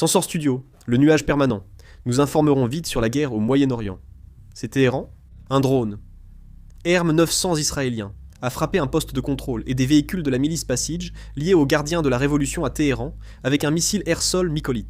Sensor Studio, le nuage permanent. Nous informerons vite sur la guerre au Moyen-Orient. C'est Téhéran. Un drone. Herm 900 israélien a frappé un poste de contrôle et des véhicules de la milice Basij liés aux gardiens de la révolution à Téhéran avec un missile air-sol Mykolit.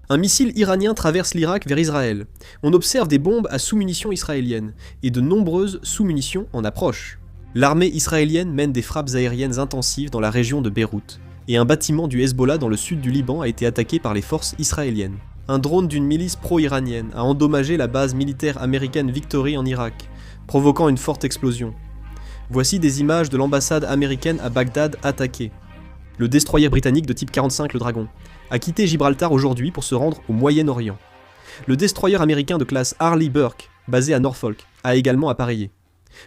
Un missile iranien traverse l'Irak vers Israël. On observe des bombes à sous-munitions israéliennes et de nombreuses sous-munitions en approche. L'armée israélienne mène des frappes aériennes intensives dans la région de Beyrouth et un bâtiment du Hezbollah dans le sud du Liban a été attaqué par les forces israéliennes. Un drone d'une milice pro-iranienne a endommagé la base militaire américaine Victory en Irak, provoquant une forte explosion. Voici des images de l'ambassade américaine à Bagdad attaquée. Le destroyer britannique de type 45 le Dragon a quitté Gibraltar aujourd'hui pour se rendre au Moyen-Orient. Le destroyer américain de classe Harley Burke, basé à Norfolk, a également appareillé.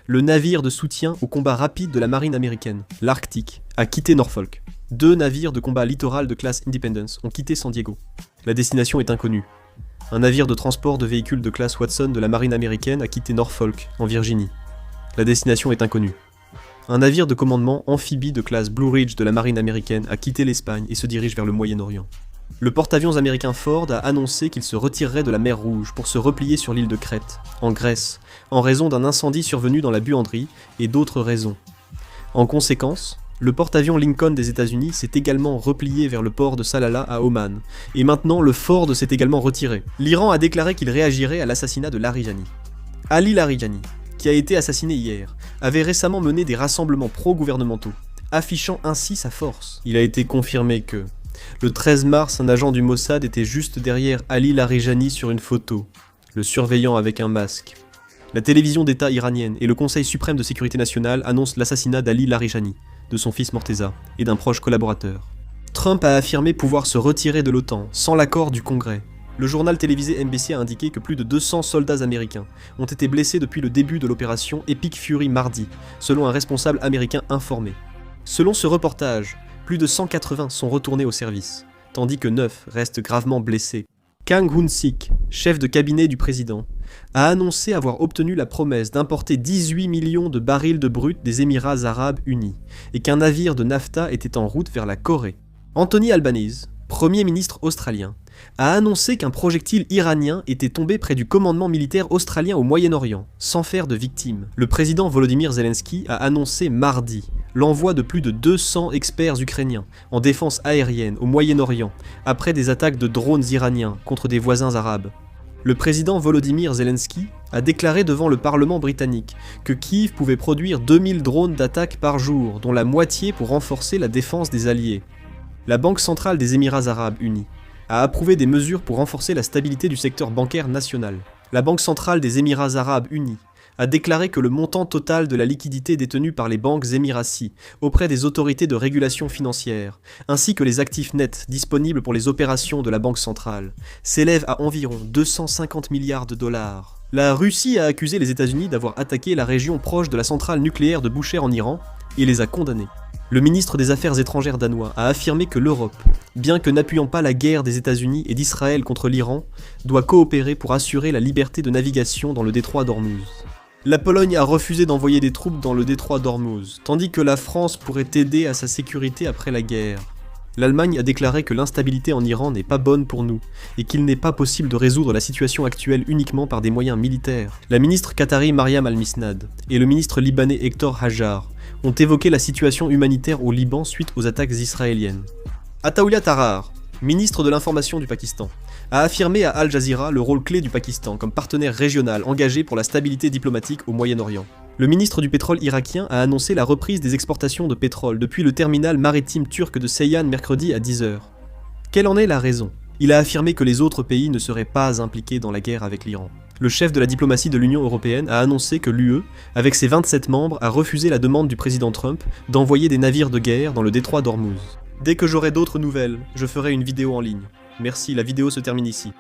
Le navire de soutien au combat rapide de la marine américaine, l'Arctique, a quitté Norfolk. 2 navires de combat littoral de classe Independence ont quitté San Diego. La destination est inconnue. Un navire de transport de véhicules de classe Watson de la marine américaine a quitté Norfolk, en Virginie. La destination est inconnue. Un navire de commandement amphibie de classe Blue Ridge de la marine américaine a quitté l'Espagne et se dirige vers le Moyen-Orient. Le porte-avions américain Ford a annoncé qu'il se retirerait de la mer Rouge pour se replier sur l'île de Crète, en Grèce, en raison d'un incendie survenu dans la buanderie et d'autres raisons. En conséquence, le porte-avions Lincoln des États-Unis s'est également replié vers le port de Salalah à Oman, et maintenant le Ford s'est également retiré. L'Iran a déclaré qu'il réagirait à l'assassinat de Larijani. Ali Larijani, qui a été assassiné hier, avait récemment mené des rassemblements pro-gouvernementaux, affichant ainsi sa force. Il a été confirmé que, le 13 mars, un agent du Mossad était juste derrière Ali Larijani sur une photo, le surveillant avec un masque. La télévision d'État iranienne et le Conseil suprême de sécurité nationale annoncent l'assassinat d'Ali Larijani, de son fils Morteza, et d'un proche collaborateur. Trump a affirmé pouvoir se retirer de l'OTAN, sans l'accord du Congrès. Le journal télévisé NBC a indiqué que plus de 200 soldats américains ont été blessés depuis le début de l'opération Epic Fury mardi, selon un responsable américain informé. Selon ce reportage, plus de 180 sont retournés au service, tandis que 9 restent gravement blessés. Kang Hoon-sik, chef de cabinet du président, a annoncé avoir obtenu la promesse d'importer 18 millions de barils de brut des Émirats arabes unis, et qu'un navire de NAFTA était en route vers la Corée. Anthony Albanese, Premier ministre australien, a annoncé qu'un projectile iranien était tombé près du commandement militaire australien au Moyen-Orient, sans faire de victimes. Le président Volodymyr Zelensky a annoncé mardi l'envoi de plus de 200 experts ukrainiens en défense aérienne au Moyen-Orient, après des attaques de drones iraniens contre des voisins arabes. Le président Volodymyr Zelensky a déclaré devant le Parlement britannique que Kiev pouvait produire 2000 drones d'attaque par jour, dont la moitié pour renforcer la défense des alliés. La Banque centrale des Émirats arabes unis a approuvé des mesures pour renforcer la stabilité du secteur bancaire national. La Banque centrale des Émirats arabes unis a déclaré que le montant total de la liquidité détenue par les banques émiraties auprès des autorités de régulation financière, ainsi que les actifs nets disponibles pour les opérations de la Banque centrale, s'élève à environ 250 milliards de dollars. La Russie a accusé les États-Unis d'avoir attaqué la région proche de la centrale nucléaire de Bushehr en Iran et les a condamnés. Le ministre des Affaires étrangères danois a affirmé que l'Europe, bien que n'appuyant pas la guerre des États-Unis et d'Israël contre l'Iran, doit coopérer pour assurer la liberté de navigation dans le détroit d'Ormuz. La Pologne a refusé d'envoyer des troupes dans le détroit d'Ormuz, tandis que la France pourrait aider à sa sécurité après la guerre. L'Allemagne a déclaré que l'instabilité en Iran n'est pas bonne pour nous, et qu'il n'est pas possible de résoudre la situation actuelle uniquement par des moyens militaires. La ministre qatari Mariam Al-Misnad et le ministre libanais Hector Hajar ont évoqué la situation humanitaire au Liban suite aux attaques israéliennes. Ataoulia Tarar, ministre de l'information du Pakistan, a affirmé à Al Jazeera le rôle clé du Pakistan comme partenaire régional engagé pour la stabilité diplomatique au Moyen-Orient. Le ministre du pétrole irakien a annoncé la reprise des exportations de pétrole depuis le terminal maritime turc de Seyhan mercredi à 10h. Quelle en est la raison ? Il a affirmé que les autres pays ne seraient pas impliqués dans la guerre avec l'Iran. Le chef de la diplomatie de l'Union européenne a annoncé que l'UE, avec ses 27 membres, a refusé la demande du président Trump d'envoyer des navires de guerre dans le détroit d'Ormuz. Dès que j'aurai d'autres nouvelles, je ferai une vidéo en ligne. Merci, la vidéo se termine ici.